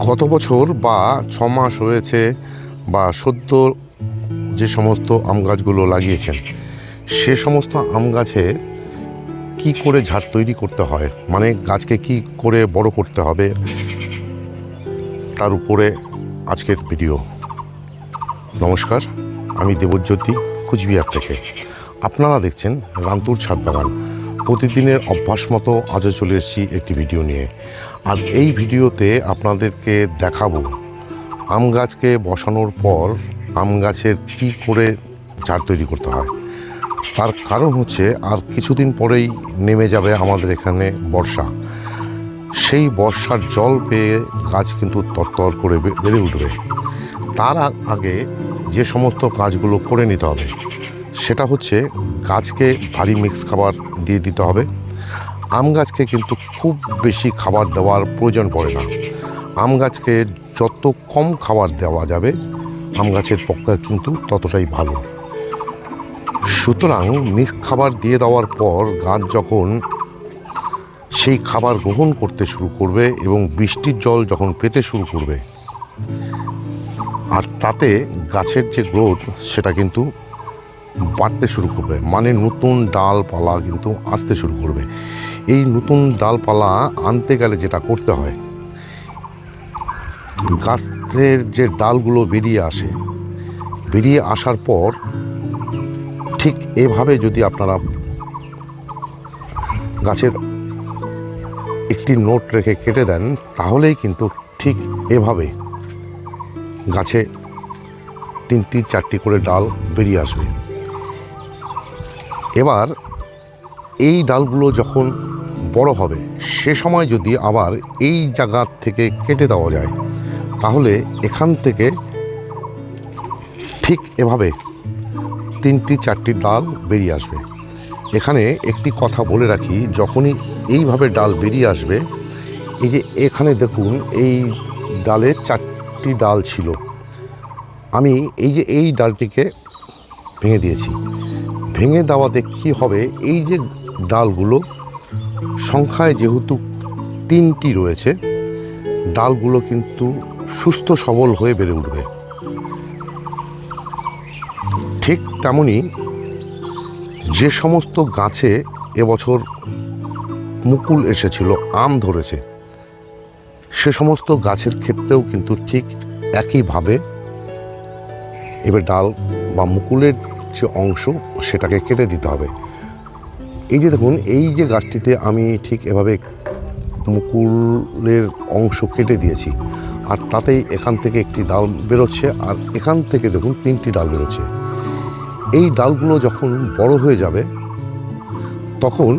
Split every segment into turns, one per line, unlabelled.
গত বছর বা 6 মাস হয়েছে বা সদ্য যে সমস্ত আম গাছগুলো লাগিয়েছেন সে সমস্ত আম গাছে কী করে ঝাড় তৈরি করতে হয়, মানে গাছকে কি করে বড় করতে হবে, তার উপরে আজকের ভিডিও। নমস্কার, আমি দেবজ্যোতি, কুচবিহার থেকে। আপনারা দেখছেন রান্তুর ছাদ বাগান। প্রতিদিনের অভ্যাস মতো আজও চলে এসেছি একটি ভিডিও নিয়ে। আর এই ভিডিওতে আপনাদেরকে দেখাবো আম গাছকে বসানোর পর আম গাছের কী করে ঝাড় তৈরি করতে হয়। তার কারণ হচ্ছে আর কিছুদিন পরেই নেমে যাবে আমাদের এখানে বর্ষা। সেই বর্ষার জল পেয়ে গাছ কিন্তু তরতর করে বেড়ে উঠবে। তার আগে যে সমস্ত কাজগুলো করে নিতে হবে সেটা হচ্ছে গাছকে ভারী মিক্স খাবার দিয়ে দিতে হবে। আম গাছকে কিন্তু খুব বেশি খাবার দেওয়ার প্রয়োজন পড়ে না। আম গাছকে যত কম খাবার দেওয়া যাবে আম গাছের পক্ষে কিন্তু ততটাই ভালো। সুতরাং মিক্স খাবার দিয়ে দেওয়ার পর গাছ যখন সেই খাবার গ্রহণ করতে শুরু করবে এবং বৃষ্টির জল যখন পেতে শুরু করবে, আর তাতে গাছের যে গ্রোথ সেটা কিন্তু বাড়তে শুরু করবে, মানে নতুন ডালপালা কিন্তু আসতে শুরু করবে। এই নতুন ডালপালা আনতে গেলে যেটা করতে হয়, গাছের যে ডালগুলো বেরিয়ে আসার পর ঠিক এভাবে যদি আপনারা গাছের একটি নোট রেখে কেটে দেন তাহলেই কিন্তু ঠিক এভাবে গাছে 3-4টি করে ডাল বেরিয়ে আসবে। এবার এই ডালগুলো যখন বড় হবে সে সময় যদি আবার এই জায়গা থেকে কেটে দেওয়া যায় তাহলে এখান থেকে ঠিক এভাবে 3-4টি ডাল বেরিয়ে আসবে। এখানে একটি কথা বলে রাখি, যখনই এইভাবে ডাল বেরিয়ে আসবে, এই যে এখানে দেখুন এই ডালে 4টি ডাল ছিল, আমি এই ডালটিকে ভেঙে দিয়েছি। ভেঙে দেওয়াতে কী হবে, এই যে ডালগুলো সংখ্যায় যেহেতু 3টি রয়েছে, ডালগুলো কিন্তু সুস্থ সবল হয়ে বেড়ে উঠবে। ঠিক তেমনি যে সমস্ত গাছে এবছর মুকুল এসেছিল, আম ধরেছে, সে সমস্ত গাছের ক্ষেত্রেও কিন্তু ঠিক একইভাবে এবার ডাল বা মুকুলের যে অংশ সেটাকে কেটে দিতে হবে। এই যে দেখুন এই যে গাছটিতে আমি ঠিক এভাবে মুকুলের অংশ কেটে দিয়েছি, আর তাতেই এখান থেকে একটি ডাল বেরোচ্ছে, আর এখান থেকে দেখুন 3টি ডাল বেরোচ্ছে। এই ডালগুলো যখন বড় হয়ে যাবে তখন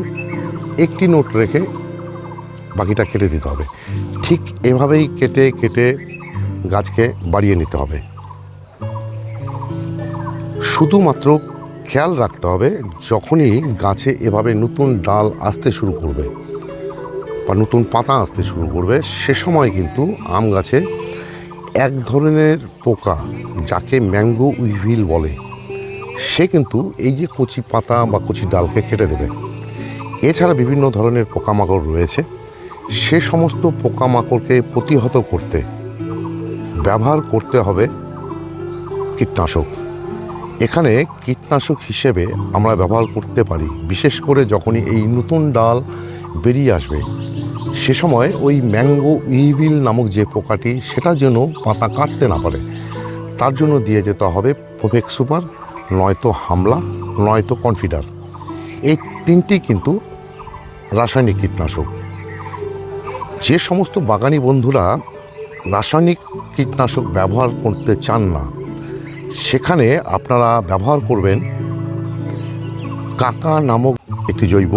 একটি নোট রেখে বাকিটা কেটে দিতে হবে। ঠিক এভাবেই কেটে কেটে গাছকে বাড়িয়ে নিতে হবে। শুধুমাত্র খেয়াল রাখতে হবে যখনই গাছে এভাবে নতুন ডাল আসতে শুরু করবে বা নতুন পাতা আসতে শুরু করবে সে সময় কিন্তু আম গাছে এক ধরনের পোকা, যাকে ম্যাঙ্গো উইভিল বলে, সে কিন্তু এই যে কচি পাতা বা কচি ডালকে কেটে দেবে। এছাড়া বিভিন্ন ধরনের পোকামাকড় রয়েছে, সে সমস্ত পোকামাকড়কে প্রতিহত করতে ব্যবহার করতে হবে কীটনাশক। এখানে কীটনাশক হিসেবে আমরা ব্যবহার করতে পারি, বিশেষ করে যখনই এই নতুন ডাল বেরিয়ে আসবে সে সময় ওই ম্যাঙ্গো উইভিল নামক যে পোকাটি, সেটা যেন পাতা কাটতে না পারে, তার জন্য দিয়ে যেতে হবে প্রোফেক্স সুপার, নয়তো হামলা, নয়তো কনফিডার। এই 3টি কিন্তু রাসায়নিক কীটনাশক। যে সমস্ত বাগানি বন্ধুরা রাসায়নিক কীটনাশক ব্যবহার করতে চান না, সেখানে আপনারা ব্যবহার করবেন কাকা নামক একটি জৈব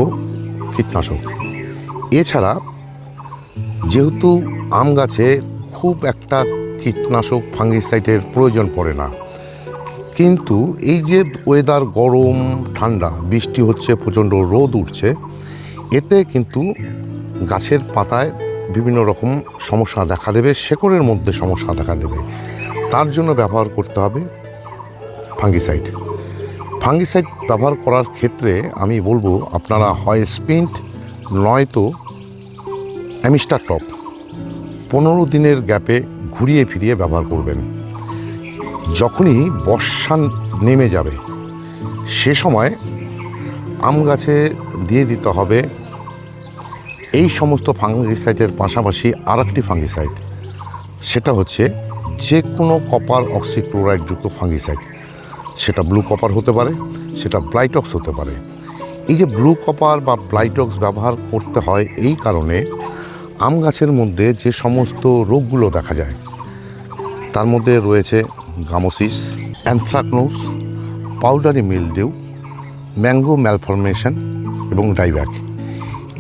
কীটনাশক। এছাড়া যেহেতু আম গাছে খুব একটা কীটনাশক ফাঙ্গিসাইডের প্রয়োজন পড়ে না, কিন্তু এই যে ওয়েদার গরম ঠান্ডা, বৃষ্টি হচ্ছে, প্রচণ্ড রোদ উঠছে, এতে কিন্তু গাছের পাতায় বিভিন্ন রকম সমস্যা দেখা দেবে, শেকড়ের মধ্যে সমস্যা দেখা দেবে। তার জন্য ব্যবহার করতে হবে ফাঙ্গিসাইড। ফাঙ্গিসাইড ব্যবহার করার ক্ষেত্রে আমি বলবো আপনারা হয় স্পিন্ট নয়তো অ্যামিস্টার টপ, 15 দিনের গ্যাপে ঘুরিয়ে ফিরিয়ে ব্যবহার করবেন। যখনই বর্ষা নেমে যাবে সে সময় আম গাছে দিয়ে দিতে হবে এই সমস্ত ফাঙ্গিসাইডের পাশাপাশি আরেকটি ফাঙ্গিসাইড, সেটা হচ্ছে যে কোনো কপার অক্সিক্লোরাইডযুক্ত ফাঙ্গিসাইড। সেটা ব্লু কপার হতে পারে, সেটা ব্লাইটক্স হতে পারে। এই যে ব্লু কপার বা ব্লাইটক্স ব্যবহার করতে হয় এই কারণে আম গাছের মধ্যে যে সমস্ত রোগগুলো দেখা যায় তার মধ্যে রয়েছে gummosis, anthracnose, powdery mildew, mango malformation এবং ডাইব্যাক।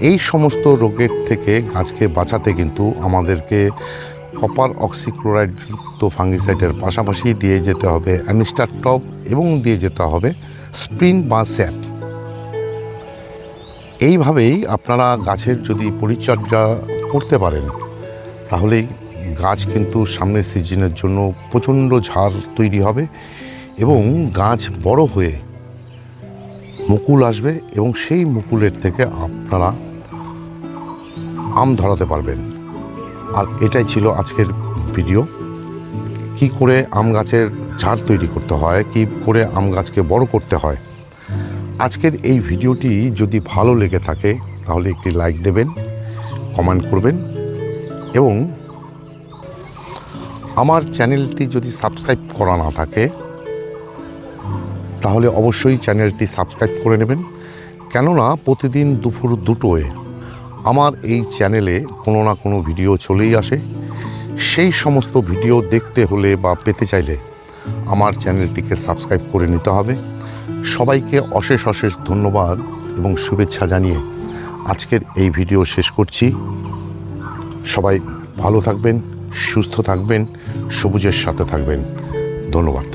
এই সমস্ত রোগের থেকে গাছকে বাঁচাতে কিন্তু আমাদেরকে কপার অক্সিক্লোরাইডযুক্ত ফাঙ্গিসাইডের পাশাপাশি দিয়ে যেতে হবে অ্যামিস্টার টপ এবং দিয়ে যেতে হবে স্প্রিন বা স্যাপ। এইভাবেই আপনারা গাছের যদি পরিচর্যা করতে পারেন তাহলেই গাছ কিন্তু সামনের সিজনের জন্য প্রচণ্ড ঝাড় তৈরি হবে এবং গাছ বড় হয়ে মুকুল আসবে এবং সেই মুকুলের থেকে আপনারা আম ধরাতে পারবেন। আর এটাই ছিল আজকের ভিডিও, কি করে আম গাছের ঝাড় তৈরি করতে হয়, কি করে আম গাছকে বড় করতে হয়। আজকের এই ভিডিওটি যদি ভালো লেগে থাকে তাহলে একটি লাইক দেবেন, কমেন্ট করবেন এবং আমার চ্যানেলটি যদি সাবস্ক্রাইব করা না থাকে তাহলে অবশ্যই চ্যানেলটি সাবস্ক্রাইব করে নেবেন। কেননা প্রতিদিন দুপুর 2টোয় আমার এই চ্যানেলে কোনো না কোনো ভিডিও চলেই আসে। সেই সমস্ত ভিডিও দেখতে হলে বা পেতে চাইলে আমার চ্যানেলটিকে সাবস্ক্রাইব করে নিতে হবে। সবাইকে অশেষ অশেষ ধন্যবাদ এবং শুভেচ্ছা জানিয়ে আজকের এই ভিডিও শেষ করছি। সবাই ভালো থাকবেন, সুস্থ থাকবেন, সবুজের সাথে থাকবেন। ধন্যবাদ।